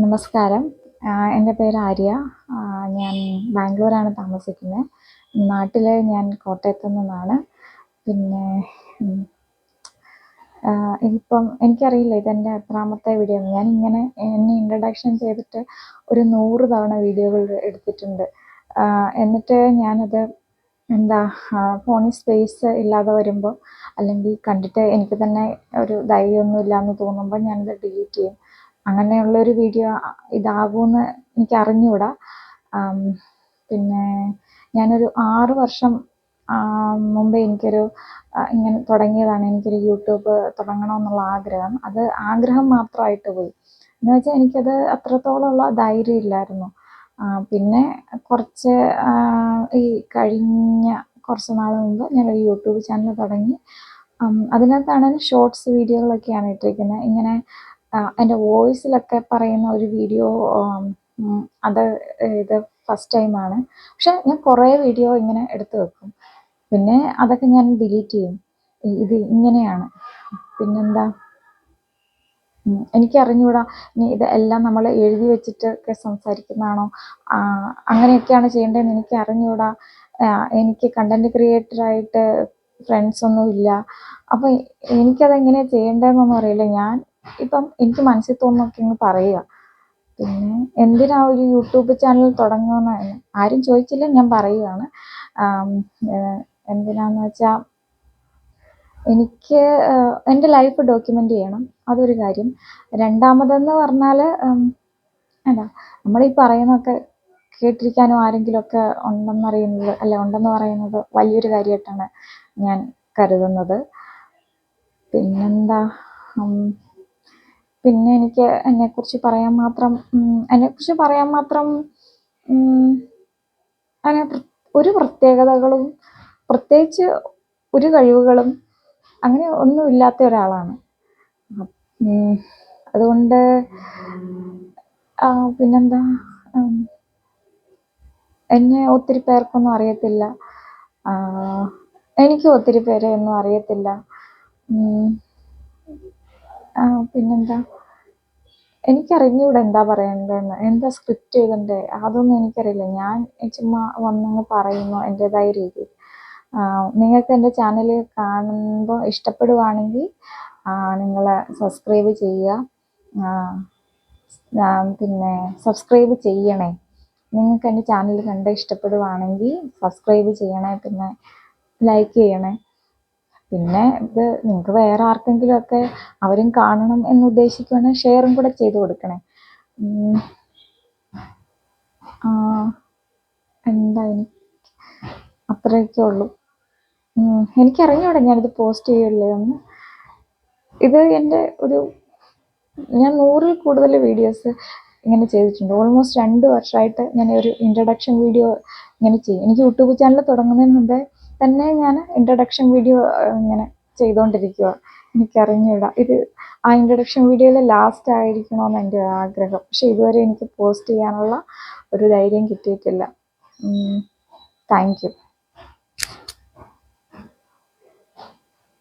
നമസ്കാരം. എൻ്റെ പേര് ആര്യ. ഞാൻ ബാംഗ്ലൂരാണ് താമസിക്കുന്നത്. നാട്ടിൽ ഞാൻ കോട്ടയത്തു നിന്നാണ്. പിന്നെ ഇപ്പം എനിക്കറിയില്ല ഇതെൻ്റെ എത്രാമത്തെ വീഡിയോ ആണ്. ഞാനിങ്ങനെ എന്നെ ഇൻട്രൊഡക്ഷൻ ചെയ്തിട്ട് ഒരു 100 തവണ വീഡിയോകൾ എടുത്തിട്ടുണ്ട്. എന്നിട്ട് ഞാനത് ഫോണിൽ സ്പേസ് ഇല്ലാതെ വരുമ്പോൾ, അല്ലെങ്കിൽ കണ്ടിട്ട് എനിക്ക് തന്നെ ഒരു ധൈര്യമൊന്നും ഇല്ലാന്ന് തോന്നുമ്പോൾ ഞാനത് ഡിലീറ്റ് ചെയ്യും. അങ്ങനെയുള്ളൊരു വീഡിയോ ഇതാകുമെന്ന് എനിക്ക് അറിഞ്ഞുകൂടാ. പിന്നെ ഞാനൊരു 6 വർഷം മുമ്പേ ഇങ്ങനെ തുടങ്ങിയതാണ്. എനിക്കൊരു യൂട്യൂബ് തുടങ്ങണമെന്നുള്ള ആഗ്രഹം. അത് ആഗ്രഹം മാത്രമായിട്ട് പോയി. എന്ന് വെച്ചാൽ എനിക്കത് അത്രത്തോളമുള്ള ധൈര്യം ഇല്ലായിരുന്നു. പിന്നെ കുറച്ച് ഈ കഴിഞ്ഞ കുറച്ച് നാൾ മുമ്പ് ഞാനൊരു യൂട്യൂബ് ചാനൽ തുടങ്ങി. അതിനകത്താണെങ്കിൽ ഷോർട്സ് വീഡിയോകളൊക്കെയാണ് ഇട്ടിരിക്കുന്നത്. ഇങ്ങനെ എൻ്റെ വോയിസിലൊക്കെ പറയുന്ന ഒരു വീഡിയോ, ഇത് ഫസ്റ്റ് ടൈമാണ്. പക്ഷെ ഞാൻ കുറേ വീഡിയോ ഇങ്ങനെ എടുത്ത് വെക്കും. പിന്നെ അതൊക്കെ ഞാൻ ഡിലീറ്റ് ചെയ്യും. ഇത് ഇങ്ങനെയാണ്. പിന്നെന്താ, എനിക്കറിഞ്ഞൂടാ ഇനി ഇത് എല്ലാം നമ്മൾ എഴുതി വെച്ചിട്ടൊക്കെ സംസാരിക്കുന്നതാണോ, അങ്ങനെയൊക്കെയാണ് ചെയ്യേണ്ടതെന്ന് എനിക്ക് അറിഞ്ഞൂടാ. എനിക്ക് കണ്ടൻറ് ക്രിയേറ്ററായിട്ട് ഫ്രണ്ട്സൊന്നും ഇല്ല. അപ്പോൾ എനിക്കതെങ്ങനെയാണ് ചെയ്യേണ്ടതെന്നൊന്നും അറിയില്ല. ഇപ്പം എനിക്ക് മനസ്സിൽ തോന്നുന്നൊക്കെ ഇങ്ങ് പറയുക. പിന്നെ എന്തിനാ ഒരു യൂട്യൂബ് ചാനൽ തുടങ്ങുമെന്ന് ആരും ചോദിച്ചില്ല, ഞാൻ പറയുകയാണ്. എന്തിനാന്ന് വെച്ചാൽ എനിക്ക് എൻ്റെ ലൈഫ് ഡോക്യുമെൻ്റ് ചെയ്യണം, അതൊരു കാര്യം. രണ്ടാമതെന്ന് പറഞ്ഞാൽ നമ്മളീ പറയുന്നതൊക്കെ കേട്ടിരിക്കാനും ആരെങ്കിലുമൊക്കെ ഉണ്ടെന്ന് പറയുന്നത് വലിയൊരു കാര്യമായിട്ടാണ് ഞാൻ കരുതുന്നത്. പിന്നെന്താ, പിന്നെ എനിക്ക് എന്നെക്കുറിച്ച് പറയാൻ മാത്രം അങ്ങനെ ഒരു പ്രത്യേകതകളും പ്രത്യേകിച്ച് ഒരു കഴിവുകളും അങ്ങനെ ഒന്നും ഇല്ലാത്ത ഒരാളാണ്. അതുകൊണ്ട് പിന്നെന്താ, എന്നെ ഒത്തിരി പേർക്കൊന്നും അറിയത്തില്ല. എനിക്കും ഒത്തിരി പേരെ ഒന്നും അറിയത്തില്ല. പിന്നെന്താ, എനിക്കറിഞ്ഞൂടെ എന്താ പറയേണ്ടതെന്ന്, എന്താ സ്ക്രിപ്റ്റ് എഴുതണ്ടേ, അതൊന്നും എനിക്കറിയില്ല. ഞാൻ ചുമ്മാ വന്നങ്ങ് പറയുന്നു എൻ്റെതായ രീതിയിൽ. നിങ്ങൾക്ക് എൻ്റെ ചാനൽ കാണുമ്പോൾ ഇഷ്ടപ്പെടുവാണെങ്കിൽ നിങ്ങൾ സബ്സ്ക്രൈബ് ചെയ്യുക. പിന്നെ സബ്സ്ക്രൈബ് ചെയ്യണേ. നിങ്ങൾക്ക് എൻ്റെ ചാനൽ കണ്ട് ഇഷ്ടപ്പെടുവാണെങ്കിൽ സബ്സ്ക്രൈബ് ചെയ്യണേ, പിന്നെ ലൈക്ക് ചെയ്യണേ. പിന്നെ ഇത് നിങ്ങൾക്ക് വേറെ ആർക്കെങ്കിലുമൊക്കെ അവരും കാണണം എന്ന് ഉദ്ദേശിക്കുകയാണെങ്കിൽ ഷെയറും കൂടെ ചെയ്ത് കൊടുക്കണേ. അത്രയൊക്കെ ഉള്ളൂ. എനിക്കറിഞ്ഞൂടെ ഞാനിത് പോസ്റ്റ് ചെയ്യില്ലേ എന്ന്. ഇത് എൻ്റെ ഞാൻ 100-ൽ കൂടുതൽ വീഡിയോസ് ഇങ്ങനെ ചെയ്തിട്ടുണ്ട്. ഓൾമോസ്റ്റ് 2 വർഷമായിട്ട് ഞാൻ ഒരു ഇൻട്രഡക്ഷൻ വീഡിയോ ഇങ്ങനെ ചെയ്യും. എനിക്ക് യൂട്യൂബ് ചാനൽ തുടങ്ങുന്നതിന് മുമ്പേ തന്നെ ഞാൻ ഇൻട്രഡക്ഷൻ വീഡിയോ ഇങ്ങനെ ചെയ്തുകൊണ്ടിരിക്കുക. എനിക്കറിഞ്ഞൂടാ, ആ ഇൻട്രഡക്ഷൻ വീഡിയോയിൽ ലാസ്റ്റ് ആയിരിക്കണമെന്ന് എൻ്റെ ആഗ്രഹം. പക്ഷെ ഇതുവരെ എനിക്ക് പോസ്റ്റ് ചെയ്യാനുള്ള ഒരു ധൈര്യം കിട്ടിയിട്ടില്ല. Thank you.